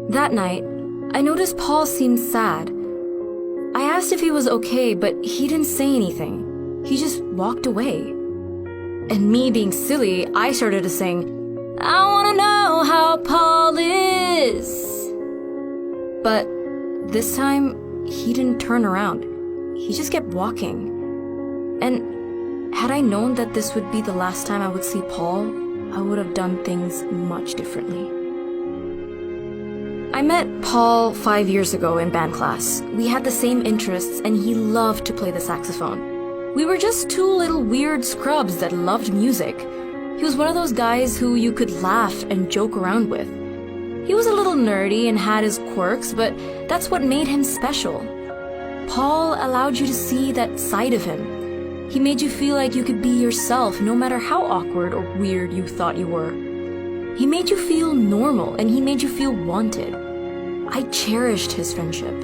That night, I noticed Paul seemed sad. I asked if he was okay, but he didn't say anything. He just walked away. And me being silly, I started to sing, "I wanna know how Paul is." But this time, he didn't turn around. He just kept walking. And had I known that this would be the last time I would see Paul, I would have done things much differently. I met Paul 5 years ago in band class. We had the same interests and he loved to play the saxophone. We were just two little weird scrubs that loved music. He was one of those guys who you could laugh and joke around with. He was a little nerdy and had his quirks, but that's what made him special. Paul allowed you to see that side of him. He made you feel like you could be yourself no matter how awkward or weird you thought you were. He made you feel normal and he made you feel wanted. I cherished his friendship.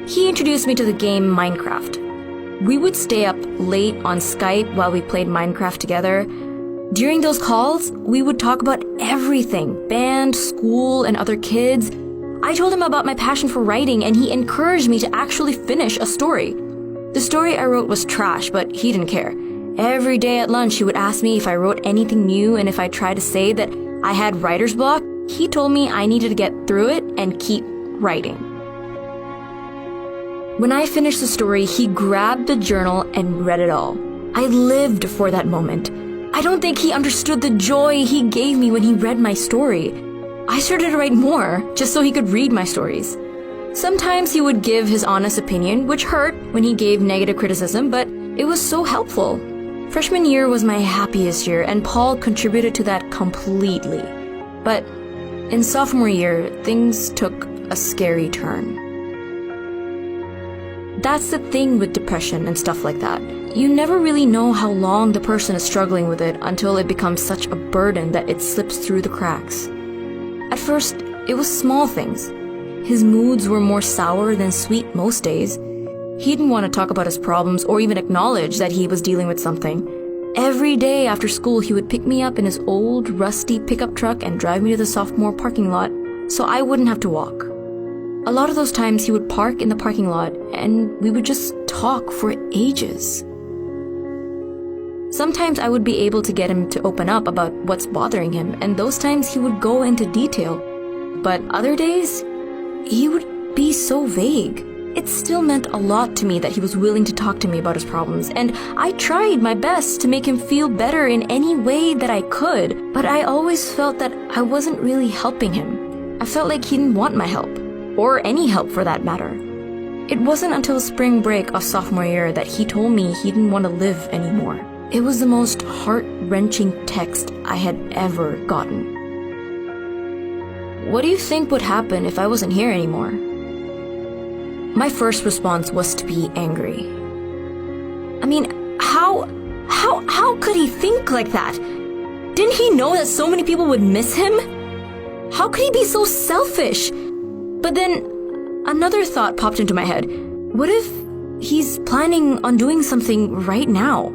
He introduced me to the game Minecraft. We would stay up late on Skype while we played Minecraft together. During those calls, we would talk about everything, band, school, and other kids. I told him about my passion for writing and he encouraged me to actually finish a story. The story I wrote was trash, but he didn't care. Every day at lunch, he would ask me if I wrote anything new, and if I tried to say that I had writer's block, he told me I needed to get through it and keep writing. When I finished the story, he grabbed the journal and read it all. I lived for that moment. I don't think he understood the joy he gave me when he read my story. I started to write more, just so he could read my stories. Sometimes he would give his honest opinion, which hurt when he gave negative criticism, but it was so helpful. Freshman year was my happiest year, and Paul contributed to that completely. But in sophomore year, things took a scary turn. That's the thing with depression and stuff like that. You never really know how long the person is struggling with it until it becomes such a burden that it slips through the cracks. At first, it was small things. His moods were more sour than sweet most days. He didn't want to talk about his problems or even acknowledge that he was dealing with something. Every day after school, he would pick me up in his old, rusty pickup truck and drive me to the sophomore parking lot so I wouldn't have to walk. A lot of those times, he would park in the parking lot and we would just talk for ages. Sometimes I would be able to get him to open up about what's bothering him, and those times he would go into detail. But other days, he would be so vague. It still meant a lot to me that he was willing to talk to me about his problems, and I tried my best to make him feel better in any way that I could, but I always felt that I wasn't really helping him. I felt like he didn't want my help, or any help for that matter. It wasn't until spring break of sophomore year that he told me he didn't want to live anymore. It was the most heart-wrenching text I had ever gotten. "What do you think would happen if I wasn't here anymore?" My first response was to be angry. I mean, how could he think like that? Didn't he know that so many people would miss him? How could he be so selfish? But then another thought popped into my head. What if he's planning on doing something right now?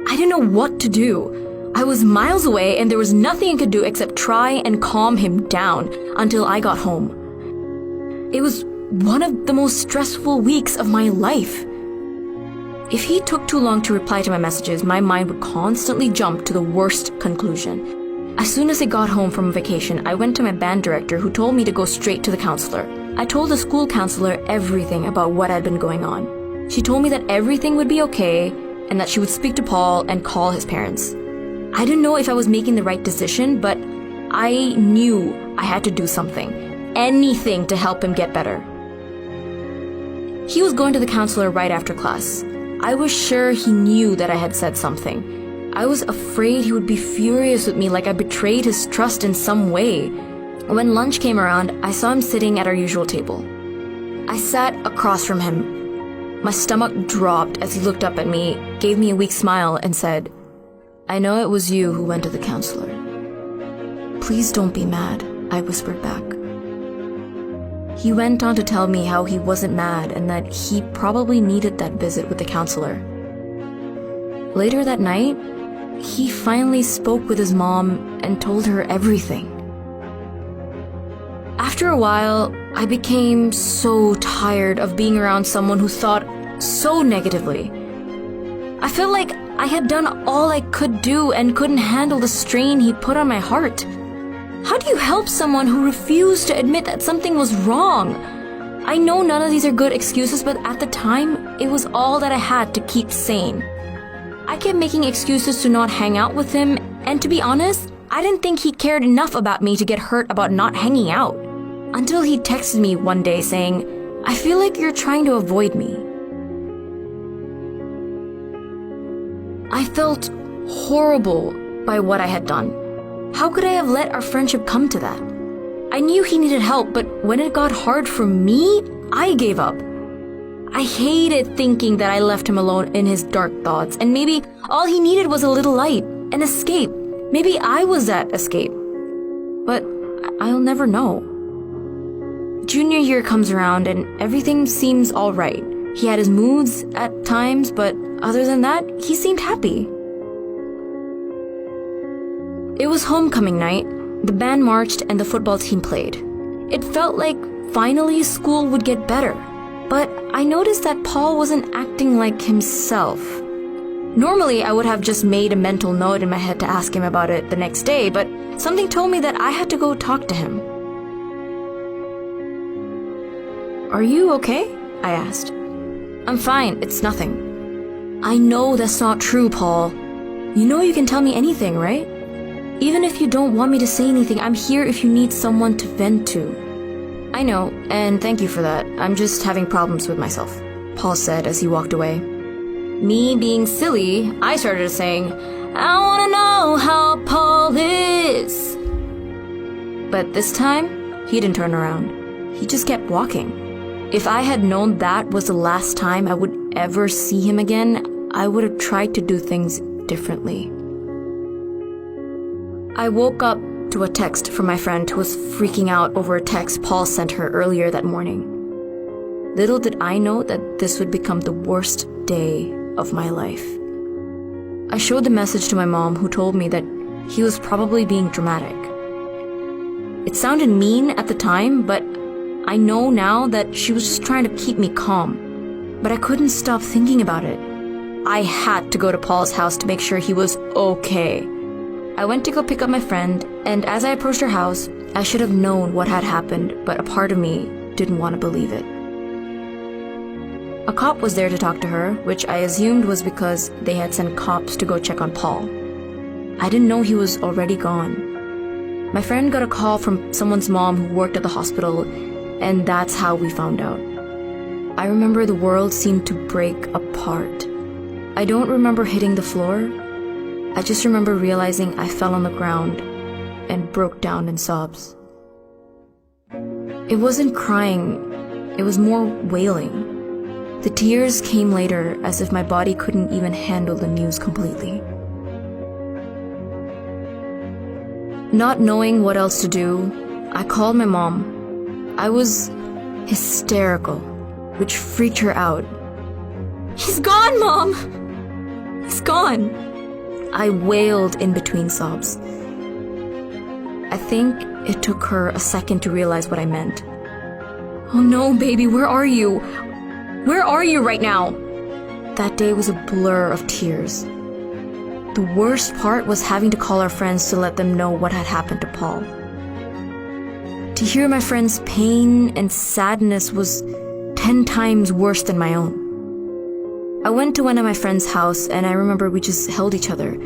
I didn't know what to do. I was miles away and there was nothing I could do except try and calm him down until I got home. It was one of the most stressful weeks of my life. If he took too long to reply to my messages, my mind would constantly jump to the worst conclusion. As soon as I got home from vacation, I went to my band director who told me to go straight to the counselor. I told the school counselor everything about what had been going on. She told me that everything would be okay and that she would speak to Paul and call his parents. I didn't know if I was making the right decision, but I knew I had to do something. Anything to help him get better. He was going to the counselor right after class. I was sure he knew that I had said something. I was afraid he would be furious with me like I betrayed his trust in some way. When lunch came around, I saw him sitting at our usual table. I sat across from him. My stomach dropped as he looked up at me, gave me a weak smile, and said, "I know it was you who went to the counselor." "Please don't be mad," I whispered back. He went on to tell me how he wasn't mad and that he probably needed that visit with the counselor. Later that night, he finally spoke with his mom and told her everything. After a while, I became so tired of being around someone who thought so negatively. I felt like I had done all I could do and couldn't handle the strain he put on my heart. How do you help someone who refused to admit that something was wrong? I know none of these are good excuses, but at the time, it was all that I had to keep sane. I kept making excuses to not hang out with him, and to be honest, I didn't think he cared enough about me to get hurt about not hanging out. Until he texted me one day saying, "I feel like you're trying to avoid me." I felt horrible by what I had done. How could I have let our friendship come to that? I knew he needed help, but when it got hard for me, I gave up. I hated thinking that I left him alone in his dark thoughts, and maybe all he needed was a little light, an escape. Maybe I was that escape. But I'll never know. Junior year comes around and everything seems all right. He had his moods at times, but other than that, he seemed happy. It was homecoming night. The band marched and the football team played. It felt like finally school would get better. But I noticed that Paul wasn't acting like himself. Normally, I would have just made a mental note in my head to ask him about it the next day, but something told me that I had to go talk to him. "Are you okay?" I asked. "I'm fine, it's nothing." "I know that's not true, Paul. You know you can tell me anything, right? Even if you don't want me to say anything, I'm here if you need someone to vent to." "I know, and thank you for that. I'm just having problems with myself," Paul said as he walked away. Me being silly, I started saying, "I wanna know how Paul is." But this time, he didn't turn around. He just kept walking. If I had known that was the last time I would ever see him again, I would have tried to do things differently. I woke up to a text from my friend who was freaking out over a text Paul sent her earlier that morning. Little did I know that this would become the worst day of my life. I showed the message to my mom, who told me that he was probably being dramatic. It sounded mean at the time, but I know now that she was just trying to keep me calm. But I couldn't stop thinking about it. I had to go to Paul's house to make sure he was okay. I went to go pick up my friend, and as I approached her house, I should have known what had happened, but a part of me didn't want to believe it. A cop was there to talk to her, which I assumed was because they had sent cops to go check on Paul. I didn't know he was already gone. My friend got a call from someone's mom who worked at the hospital, and that's how we found out. I remember the world seemed to break apart. I don't remember hitting the floor. I just remember realizing I fell on the ground and broke down in sobs. It wasn't crying, it was more wailing. The tears came later, as if my body couldn't even handle the news completely. Not knowing what else to do, I called my mom. I was hysterical, which freaked her out. "He's gone, Mom! He's gone!" I wailed in between sobs. I think it took her a second to realize what I meant. "Oh no, baby, where are you? Where are you right now?" That day was a blur of tears. The worst part was having to call our friends to let them know what had happened to Paul. To hear my friend's pain and sadness was 10 times worse than my own. I went to one of my friend's house, and I remember we just held each other.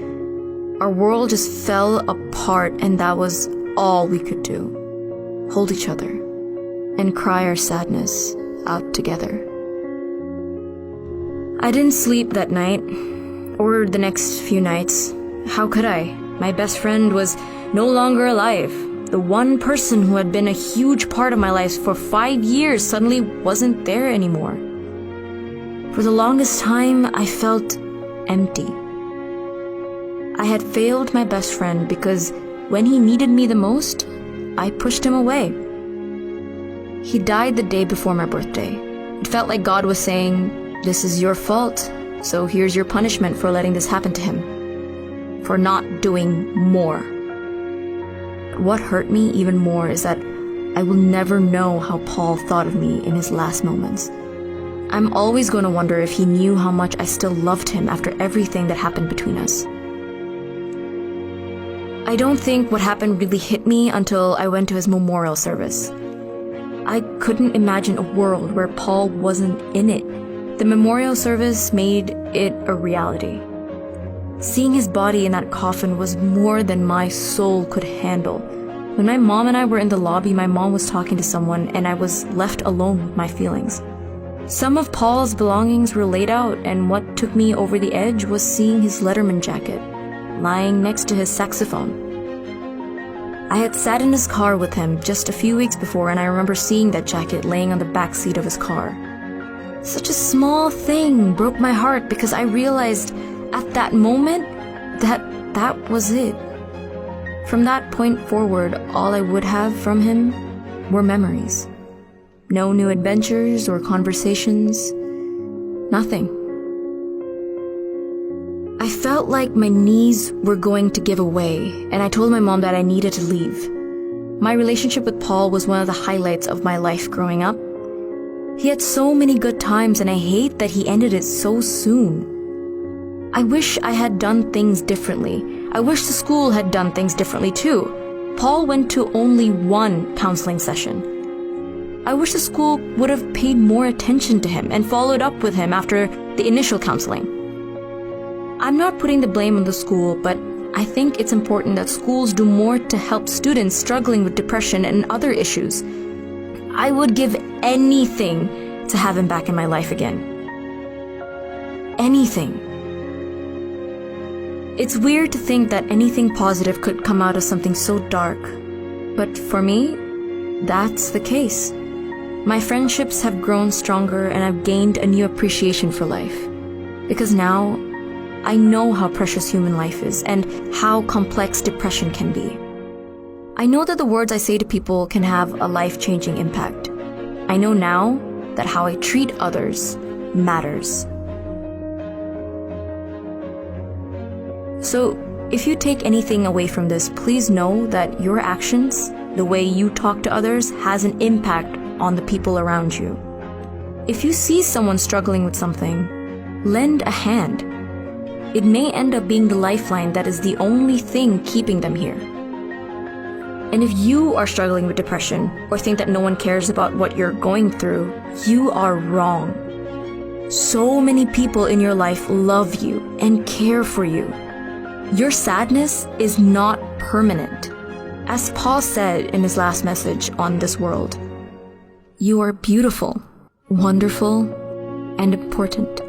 Our world just fell apart, and that was all we could do. Hold each other and cry our sadness out together. I didn't sleep that night, or the next few nights. How could I? My best friend was no longer alive. The one person who had been a huge part of my life for 5 years suddenly wasn't there anymore. For the longest time, I felt empty. I had failed my best friend because when he needed me the most, I pushed him away. He died the day before my birthday. It felt like God was saying, "This is your fault, so here's your punishment for letting this happen to him, for not doing more." What hurt me even more is that I will never know how Paul thought of me in his last moments. I'm always going to wonder if he knew how much I still loved him after everything that happened between us. I don't think what happened really hit me until I went to his memorial service. I couldn't imagine a world where Paul wasn't in it. The memorial service made it a reality. Seeing his body in that coffin was more than my soul could handle. When my mom and I were in the lobby, my mom was talking to someone and I was left alone with my feelings. Some of Paul's belongings were laid out, and what took me over the edge was seeing his Letterman jacket lying next to his saxophone. I had sat in his car with him just a few weeks before, and I remember seeing that jacket laying on the back seat of his car. Such a small thing broke my heart because I realized at that moment that was it. From that point forward, all I would have from him were memories. No new adventures or conversations. Nothing. I felt like my knees were going to give away, and I told my mom that I needed to leave. My relationship with Paul was one of the highlights of my life growing up. He had so many good times, and I hate that he ended it so soon. I wish I had done things differently. I wish the school had done things differently too. Paul went to only one counseling session. I wish the school would have paid more attention to him and followed up with him after the initial counseling. I'm not putting the blame on the school, but I think it's important that schools do more to help students struggling with depression and other issues. I would give anything to have him back in my life again. Anything. It's weird to think that anything positive could come out of something so dark, but for me, that's the case. My friendships have grown stronger, and I've gained a new appreciation for life. Because now, I know how precious human life is and how complex depression can be. I know that the words I say to people can have a life-changing impact. I know now that how I treat others matters. So, if you take anything away from this, please know that your actions, the way you talk to others, has an impact on the people around you. If you see someone struggling with something, lend a hand. It may end up being the lifeline that is the only thing keeping them here. And if you are struggling with depression or think that no one cares about what you're going through, you are wrong. So many people in your life love you and care for you. Your sadness is not permanent. As Paul said in his last message on this world, you are beautiful, wonderful, and important.